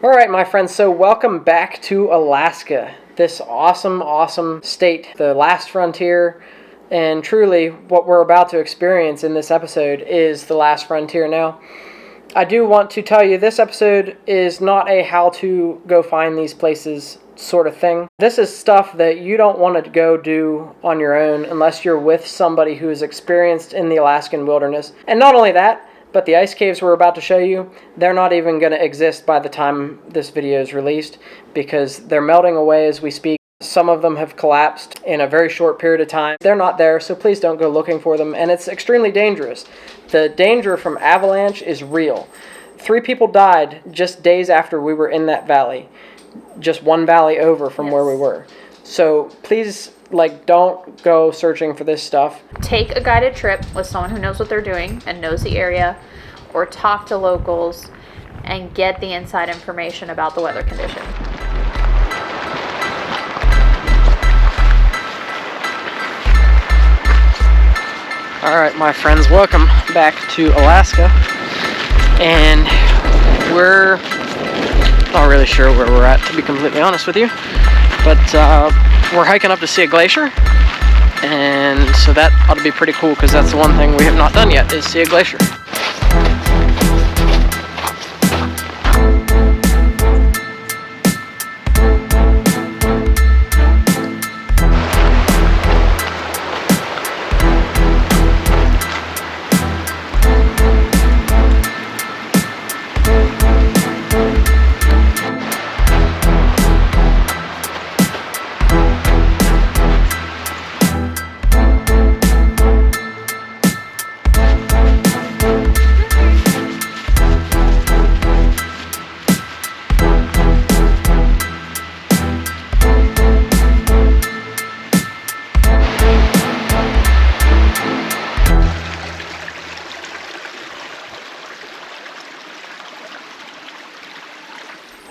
All right, my friends, so welcome back to Alaska, this awesome state, the last frontier, and truly what we're about to experience in this episode is the last frontier. Now, I do want to tell you this episode is not a how to go find these places sort of thing. This is stuff that you don't want to go do on your own unless you're with somebody who is experienced in the Alaskan wilderness. And not only that, but the ice caves we're about to show you, they're not even going to exist by the time this video is released because they're melting away as we speak. Some of them have collapsed in a very short period of time. They're not there, so please don't go looking for them, and it's extremely dangerous. The danger from avalanche is real. 3 people died just days after we were in that valley, just one valley over from where we were. So please, don't go searching for this stuff. Take a guided trip with someone who knows what they're doing and knows the area, or talk to locals and get the inside information about the weather conditions. All right, my friends, welcome back to Alaska, and we're not really sure where we're at, to be completely honest with you, but we're hiking up to see a glacier, and so that ought to be pretty cool because that's the one thing we have not done yet is see a glacier.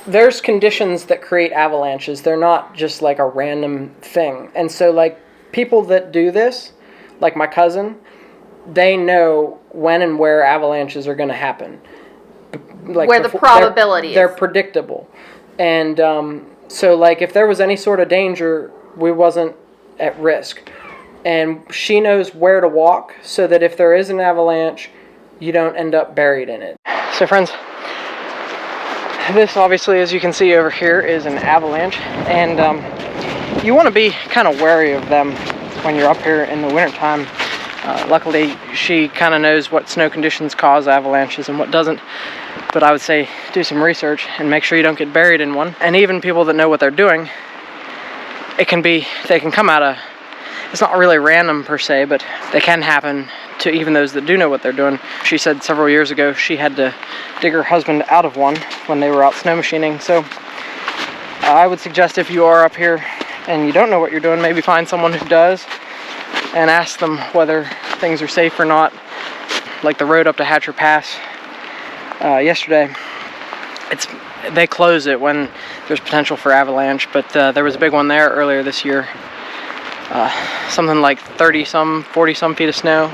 There's conditions that create avalanches. They're not just like a random thing. And so people that do this, like my cousin, they know when and where avalanches are going to happen. Where the probability is. They're predictable. And so if there was any sort of danger, we wasn't at risk. And she knows where to walk so that if there is an avalanche, you don't end up buried in it. So friends, this obviously, as you can see over here, is an avalanche, and you want to be kind of wary of them when you're up here in the wintertime. Luckily, she kind of knows what snow conditions cause avalanches and what doesn't, but I would say do some research and make sure you don't get buried in one. And even people that know what they're doing, they can come out of, it's not really random per se, but they can happen to even those that do know what they're doing. She said several years ago she had to dig her husband out of one when they were out snow machining. So I would suggest if you are up here and you don't know what you're doing, maybe find someone who does and ask them whether things are safe or not. Like the road up to Hatcher Pass yesterday, they close it when there's potential for avalanche, but there was a big one there earlier this year. Something like 30-some, 40-some feet of snow.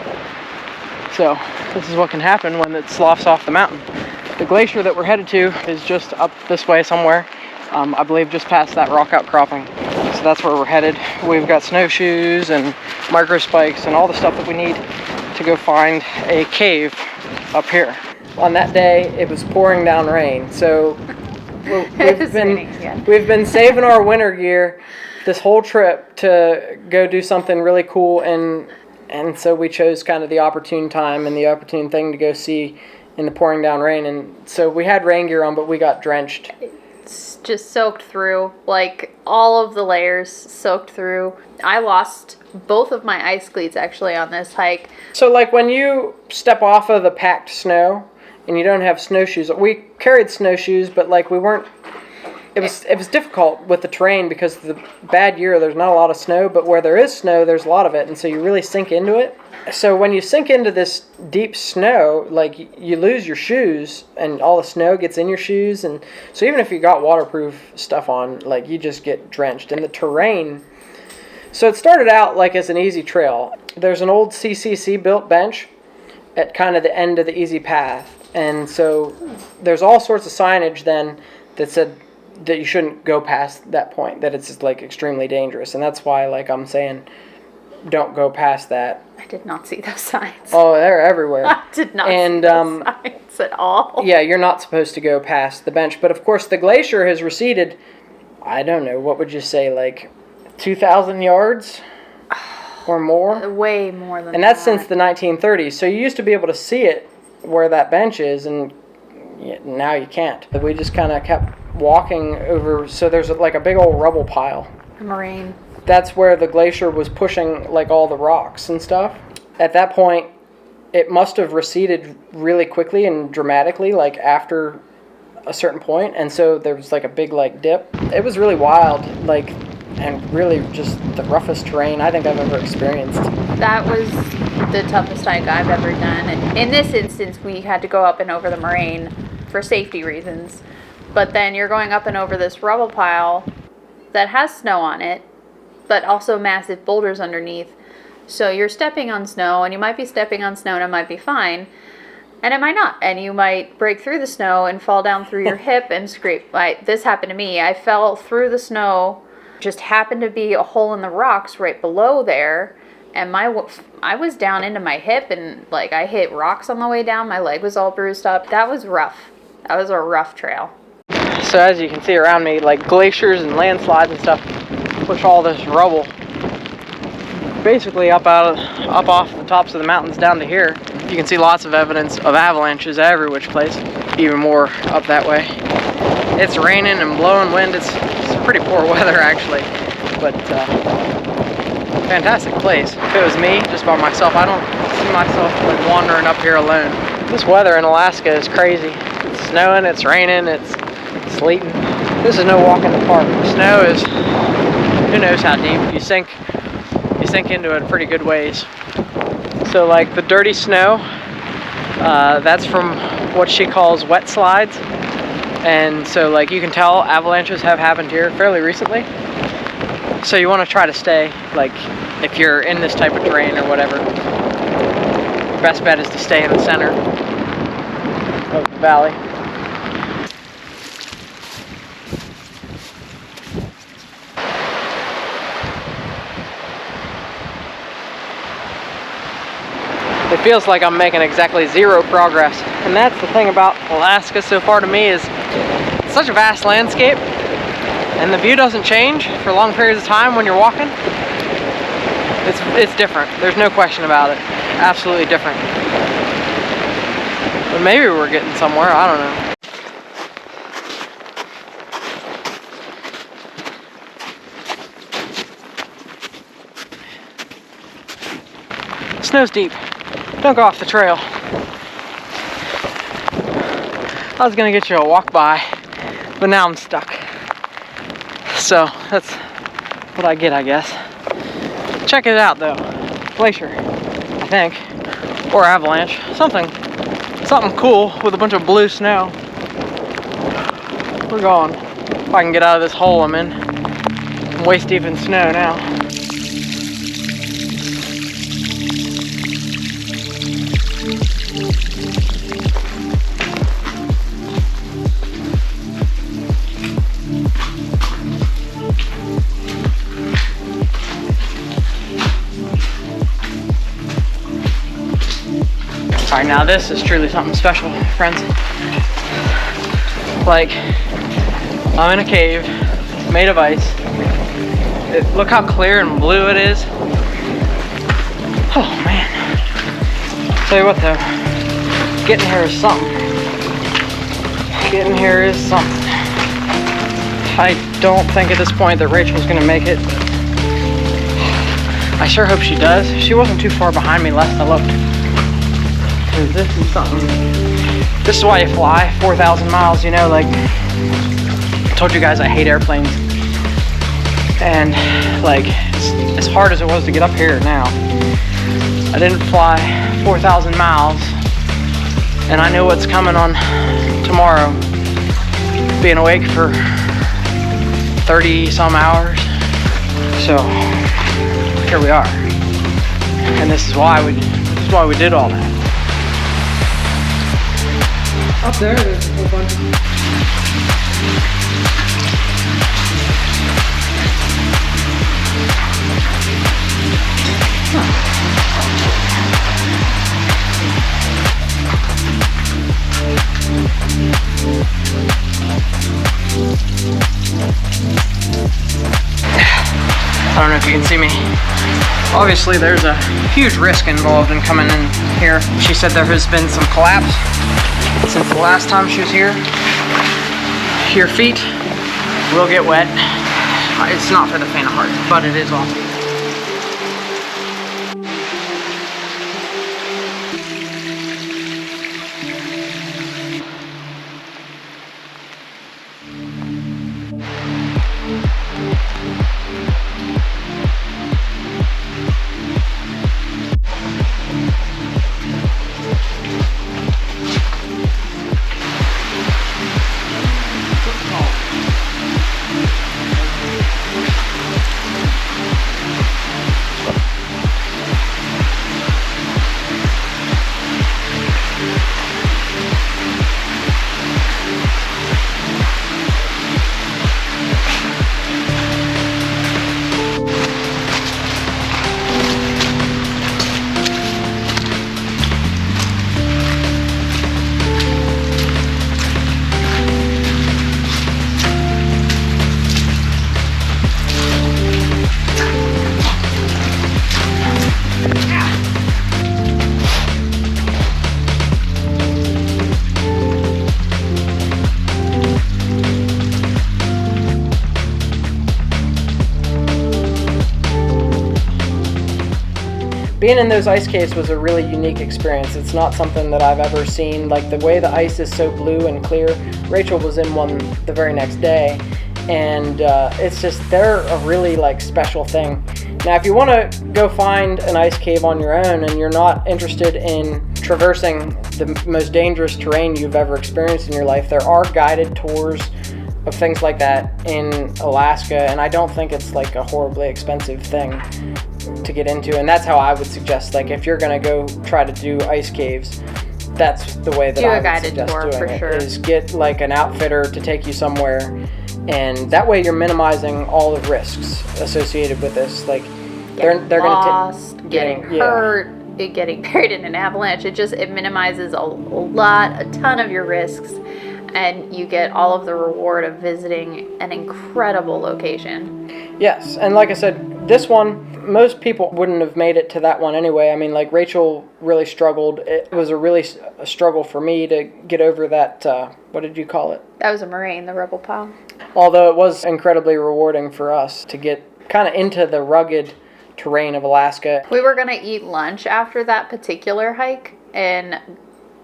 So this is what can happen when it sloughs off the mountain. The glacier that we're headed to is just up this way somewhere. I believe just past that rock outcropping. So that's where we're headed. We've got snowshoes and micro spikes and all the stuff that we need to go find a cave up here. On that day, it was pouring down rain. So we've been saving our winter gear this whole trip to go do something really cool, and so we chose kind of the opportune time and the opportune thing to go see in the pouring down rain. And so we had rain gear on, but we got drenched. It's just soaked through, all of the layers soaked through. I lost both of my ice cleats actually on this hike. So when you step off of the packed snow and you don't have snowshoes, we carried snowshoes, but we weren't. It was difficult with the terrain because the bad year, there's not a lot of snow, but where there is snow, there's a lot of it, and so you really sink into it. So when you sink into this deep snow, you lose your shoes, and all the snow gets in your shoes, and so even if you got waterproof stuff on, you just get drenched. And the terrain, so it started out as an easy trail. There's an old CCC built bench at kind of the end of the easy path, and so there's all sorts of signage then that said that you shouldn't go past that point, that it's just, like, extremely dangerous. And that's why, like, I'm saying don't go past that. I did not see those signs. Oh, they're everywhere. I did not see those signs at all. Yeah, you're not supposed to go past the bench. But, of course, the glacier has receded, I don't know, what would you say, like 2,000 yards or more? Way more than that. And that's since the 1930s. So you used to be able to see it where that bench is, and now you can't. We just kind of kept walking over. So there's like a big old rubble pile. A moraine. That's where the glacier was pushing like all the rocks and stuff. At that point, it must have receded really quickly and dramatically, like after a certain point, and so there was like a big like dip. It was really wild, like, and really just the roughest terrain I think I've ever experienced. That was the toughest hike I've ever done. And in this instance, we had to go up and over the moraine for safety reasons. But then you're going up and over this rubble pile that has snow on it, but also massive boulders underneath. So you're stepping on snow, and you might be stepping on snow and it might be fine, and it might not. And you might break through the snow and fall down through your hip and scrape. Like, this happened to me. I fell through the snow, just happened to be a hole in the rocks right below there, and I was down into my hip, and like I hit rocks on the way down. My leg was all bruised up. That was rough. That was a rough trail. So as you can see around me, like glaciers and landslides and stuff push all this rubble basically up off the tops of the mountains down to here. You can see lots of evidence of avalanches every which place, even more up that way. It's raining and blowing wind. It's pretty poor weather actually, but fantastic place. If it was me, just by myself, I don't see myself like wandering up here alone. This weather in Alaska is crazy. It's snowing, it's raining, it's sleeting. This is no walk in the park. The snow is, who knows how deep. You sink into it pretty good ways. So like the dirty snow, that's from what she calls wet slides. And so like you can tell avalanches have happened here fairly recently. So you want to try to stay, like if you're in this type of terrain or whatever, best bet is to stay in the center of the valley. It feels like I'm making exactly zero progress. And that's the thing about Alaska so far to me, is it's such a vast landscape and the view doesn't change for long periods of time when you're walking. It's different. There's no question about it. Absolutely different. But maybe we're getting somewhere, I don't know. Snow's deep. Don't go off the trail. I was gonna get you a walk by, but now I'm stuck. So that's what I get, I guess. Check it out though. Glacier, I think. Or avalanche. Something cool with a bunch of blue snow. We're going. If I can get out of this hole I'm in. I'm waist deep in snow now. Alright, now this is truly something special, friends. Like, I'm in a cave made of ice. Look how clear and blue it is. Oh man. Tell you what though, getting here is something. Getting here is something. I don't think at this point that Rachel's gonna make it. I sure hope she does. She wasn't too far behind me last I looked. This is something. This is why you fly 4,000 miles, you know, like I told you guys I hate airplanes. And like, as hard as it was to get up here now, I didn't fly 4,000 miles, and I know what's coming on tomorrow. Being awake for 30 some hours. So here we are. And this is why we did all that. Up there's a whole bunch of I don't know if you can see me. Obviously, there's a huge risk involved in coming in here. She said there has been some collapse since the last time she was here. Your feet will get wet. It's not for the faint of heart, but it is awful. Being in those ice caves was a really unique experience. It's not something that I've ever seen. Like the way the ice is so blue and clear. Rachel was in one the very next day, and it's just, they're a really like special thing. Now, if you want to go find an ice cave on your own and you're not interested in traversing the most dangerous terrain you've ever experienced in your life, there are guided tours of things like that in Alaska, and I don't think it's like a horribly expensive thing to get into. And that's how I would suggest, like, if you're going to go try to do ice caves, that's the way that I would suggest doing it, is get like an outfitter to take you somewhere, and that way you're minimizing all the risks associated with this. Like they're lost, getting hurt, getting buried in an avalanche. It minimizes a ton of your risks, and you get all of the reward of visiting an incredible location. Yes, and like I said, this one, most people wouldn't have made it to that one anyway. I mean, like, Rachel really struggled. It was a struggle for me to get over that, what did you call it? That was a moraine, the rubble pile. Although it was incredibly rewarding for us to get kind of into the rugged terrain of Alaska. We were going to eat lunch after that particular hike in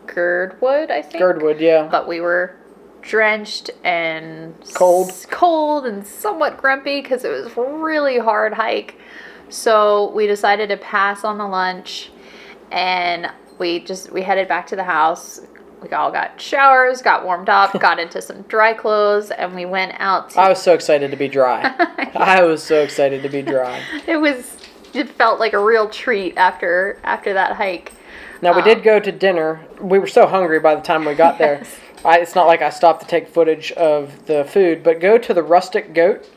Girdwood, I think. Girdwood, yeah. But we were drenched and cold and somewhat grumpy because it was a really hard hike. So we decided to pass on the lunch, and we headed back to the house. We all got showers, got warmed up, got into some dry clothes, and we went out I was so excited to be dry. Yeah. I was so excited to be dry. It felt like a real treat after that hike. Now, we did go to dinner. We were so hungry by the time we got there. Yes. It's not like I stopped to take footage of the food, but go to the Rustic Goat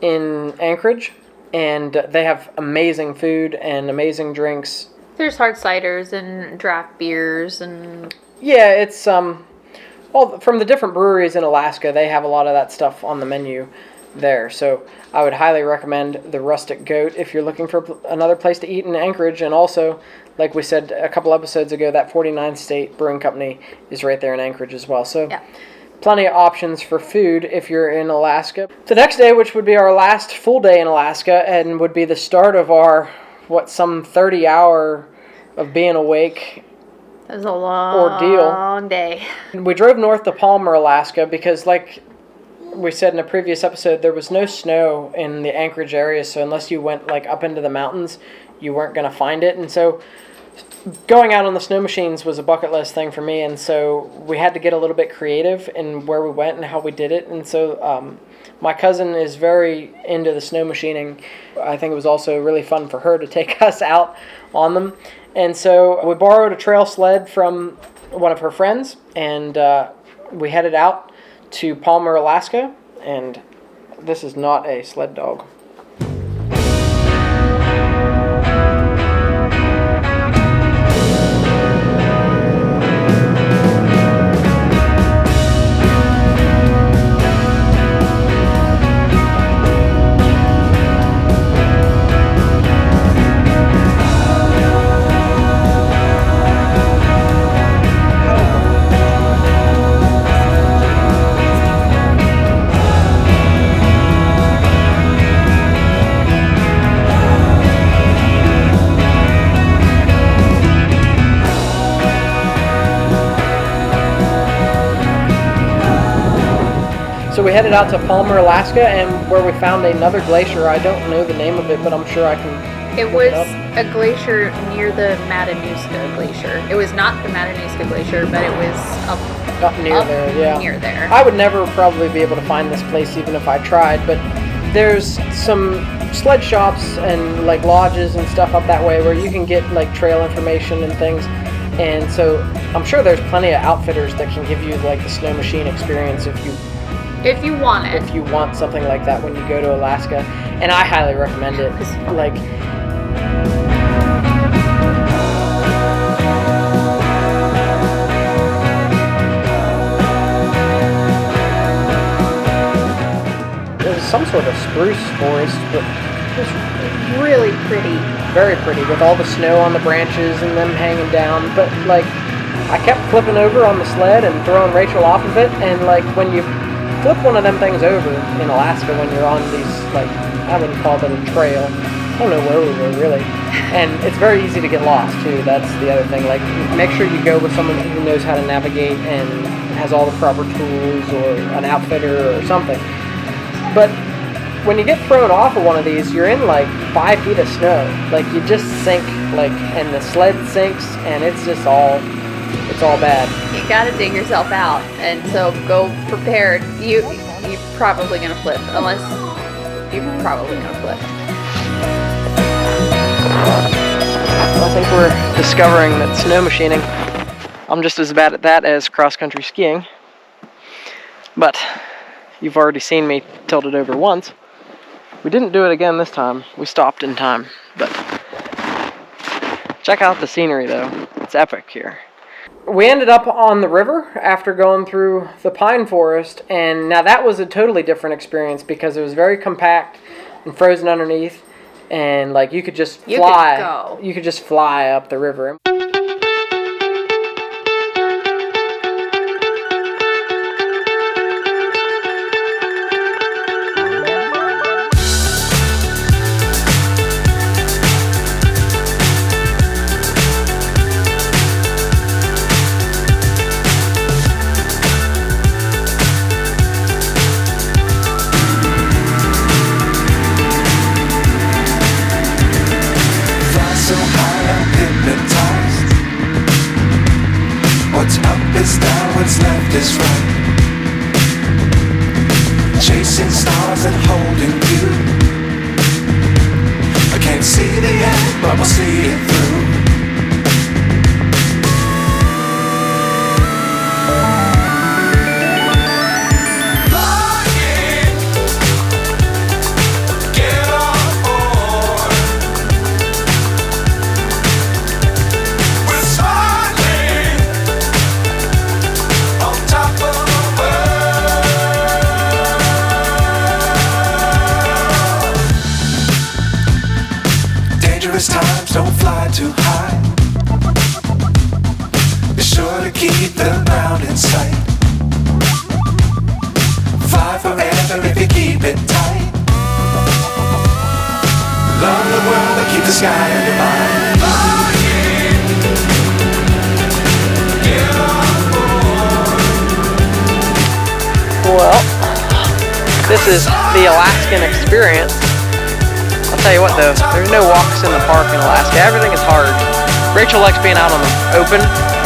in Anchorage, and they have amazing food and amazing drinks. There's hard ciders and draft beers and... Yeah, it's well, from the different breweries in Alaska, they have a lot of that stuff on the menu there. So I would highly recommend the Rustic Goat if you're looking for another place to eat in Anchorage. And also, like we said a couple episodes ago, that 49th State Brewing Company is right there in Anchorage as well. So yeah. Plenty of options for food if you're in Alaska. The next day, which would be our last full day in Alaska and would be the start of our, some 30 hour of being awake. It was a long day. We drove north to Palmer, Alaska, because like we said in a previous episode, there was no snow in the Anchorage area, so unless you went like up into the mountains, you weren't going to find it. And so going out on the snow machines was a bucket list thing for me, and so we had to get a little bit creative in where we went and how we did it. And so my cousin is very into the snow machining. I think it was also really fun for her to take us out on them. And so we borrowed a trail sled from one of her friends, and we headed out to Palmer, Alaska, and this is not a sled dog. So we headed out to Palmer, Alaska, and where we found another glacier. I don't know the name of it, but I'm sure I can. It was a glacier near the Matanuska Glacier. It was not the Matanuska Glacier, but it was up near there. Yeah, near there. I would never probably be able to find this place even if I tried, but there's some sled shops and like lodges and stuff up that way where you can get like trail information and things. And so I'm sure there's plenty of outfitters that can give you like the snow machine experience if you want it. If you want something like that when you go to Alaska. And I highly recommend it. Like, it was some sort of spruce forest, but it was really pretty. Very pretty, with all the snow on the branches and them hanging down. But like, I kept flipping over on the sled and throwing Rachel off of it, and like when you flip one of them things over in Alaska when you're on these, like, I wouldn't call it a trail. I don't know where we were really. And it's very easy to get lost too. That's the other thing. Like, make sure you go with someone who knows how to navigate and has all the proper tools, or an outfitter or something. But when you get thrown off of one of these, you're in like 5 feet of snow. Like, you just sink, like, and the sled sinks, and it's just all bad. You gotta dig yourself out, and so go prepared. You're probably gonna flip, unless you're probably gonna flip. I think we're discovering that snow machining, I'm just as bad at that as cross-country skiing. But you've already seen me tilt it over once. We didn't do it again this time. We stopped in time. But check out the scenery though. It's epic here. We ended up on the river after going through the pine forest, and now that was a totally different experience because it was very compact and frozen underneath, and like you could just fly. You could just fly up the river. What's up is down, what's left is right. Chasing stars and holding you. I can't see the end, but we'll see it through. Times don't fly too high. Be sure to keep the ground in sight. Fly forever if you keep it tight. Love the world but keep the sky on your mind. Flying, get on board. Well, this is the Alaskan experience. I'll tell you what though, there's no walks in the park in Alaska. Everything is hard. Rachel likes being out on the open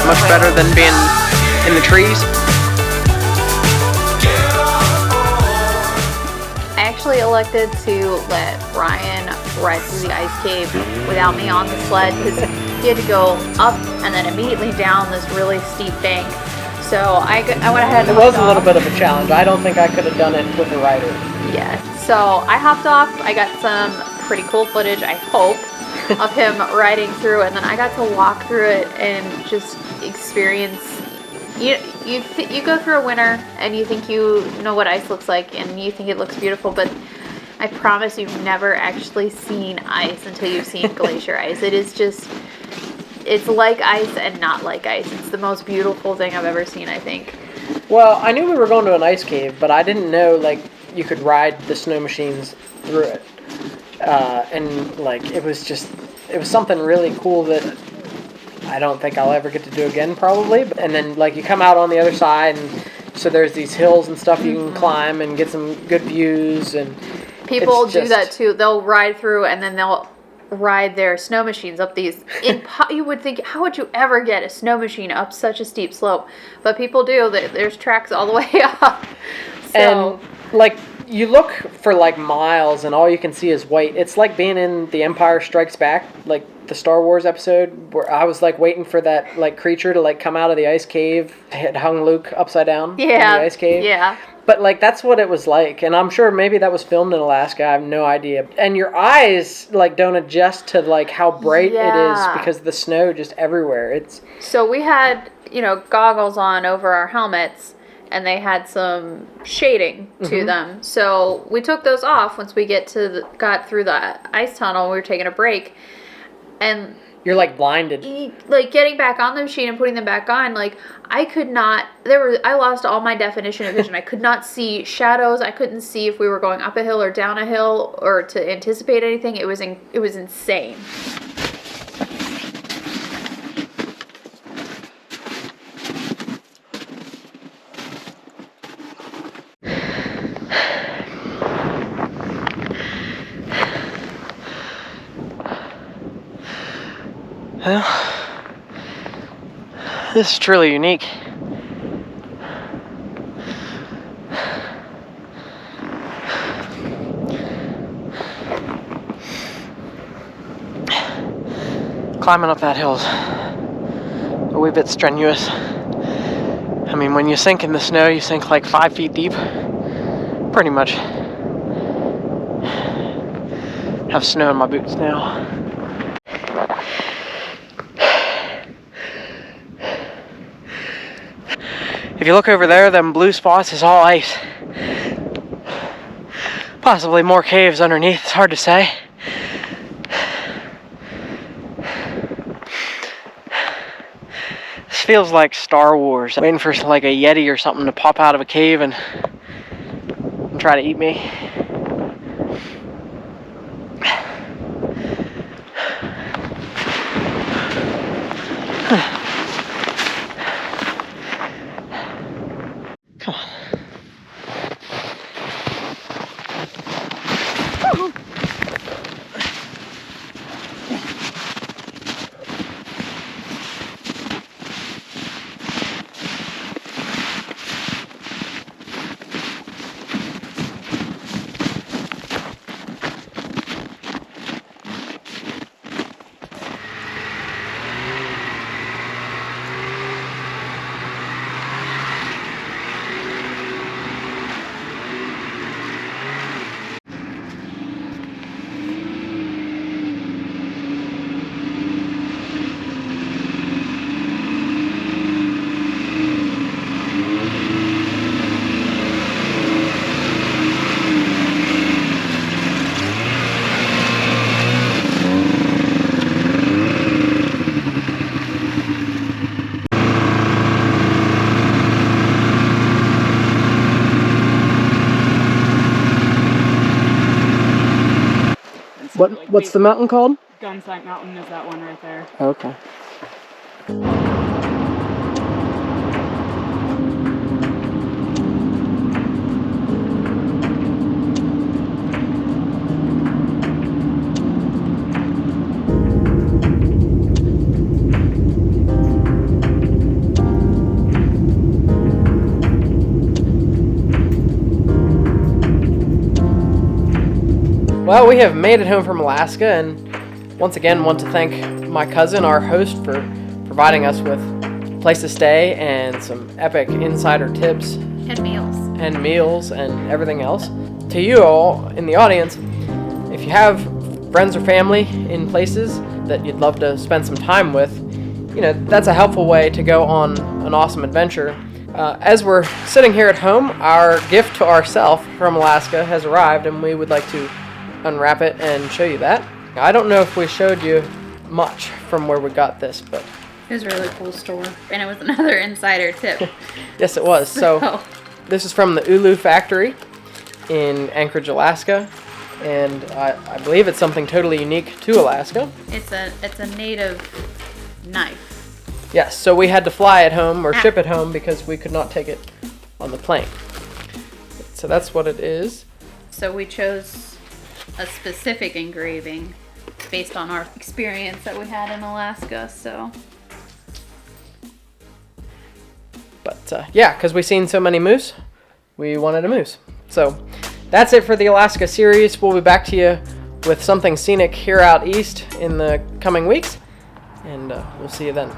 much better than being in the trees. I actually elected to let Ryan ride through the ice cave without me on the sled because he had to go up and then immediately down this really steep bank. So I went ahead and It was hopped a little off. bit of a challenge. I don't think I could have done it with a rider. Yeah. So I hopped off. I got some pretty cool footage, I hope, of him riding through, and then I got to walk through it and just experience. You go through a winter and you think you know what ice looks like and you think it looks beautiful, but I promise you've never actually seen ice until you've seen glacier ice. It is just, it's like ice and not like ice. It's the most beautiful thing I've ever seen, I think. Well, I knew we were going to an ice cave, but I didn't know, like, you could ride the snow machines through it. And, like, it was something really cool that I don't think I'll ever get to do again, probably. And then, like, you come out on the other side, and so there's these hills and stuff you can climb and get some good views. And people do that too. They'll ride through, and then they'll ride their snow machines up these. You would think, how would you ever get a snow machine up such a steep slope? But people do. There's tracks all the way up. So, and, like, you look for, like, miles, and all you can see is white. It's like being in The Empire Strikes Back, like the Star Wars episode, where I was, like, waiting for that, like, creature to, like, come out of the ice cave. It hung Luke upside down in the ice cave. Yeah. But, like, that's what it was like. And I'm sure maybe that was filmed in Alaska. I have no idea. And your eyes, like, don't adjust to, like, how bright it is because the snow just everywhere. So we had, goggles on over our helmets, and they had some shading to them. So we took those off once we got through the ice tunnel. We were taking a break. And you're, like, blinded. Like, getting back on the machine and putting them back on, like, I could not, I lost all my definition of vision. I could not see shadows. I couldn't see if we were going up a hill or down a hill or to anticipate anything. It was insane. Well, this is truly unique. Climbing up that hill's a wee bit strenuous. I mean, when you sink in the snow, you sink like 5 feet deep. Pretty much. Have snow in my boots now. If you look over there, them blue spots is all ice. Possibly more caves underneath, it's hard to say. This feels like Star Wars. I'm waiting for like a Yeti or something to pop out of a cave and try to eat me. Come on. What's the mountain called? Gunsight Mountain is that one right there. Okay. Well, we have made it home from Alaska, and once again want to thank my cousin, our host, for providing us with place to stay and some epic insider tips And meals. and meals and everything else. To you all in the audience, if you have friends or family in places that you'd love to spend some time with, that's a helpful way to go on an awesome adventure. As we're sitting here at home, our gift to ourselves from Alaska has arrived, and we would like to unwrap it and show you that. I don't know if we showed you much from where we got this, but It was a really cool store. And it was another insider tip. yes, it was. So this is from the Ulu factory in Anchorage, Alaska, and I believe it's something totally unique to Alaska. It's a native knife. Yes, so we had to fly it home or ship it home because we could not take it on the plane. So that's what it is. So we chose a specific engraving based on our experience that we had in Alaska, so. But yeah, because we've seen so many moose, we wanted a moose. So that's it for the Alaska series. We'll be back to you with something scenic here out east in the coming weeks, and we'll see you then.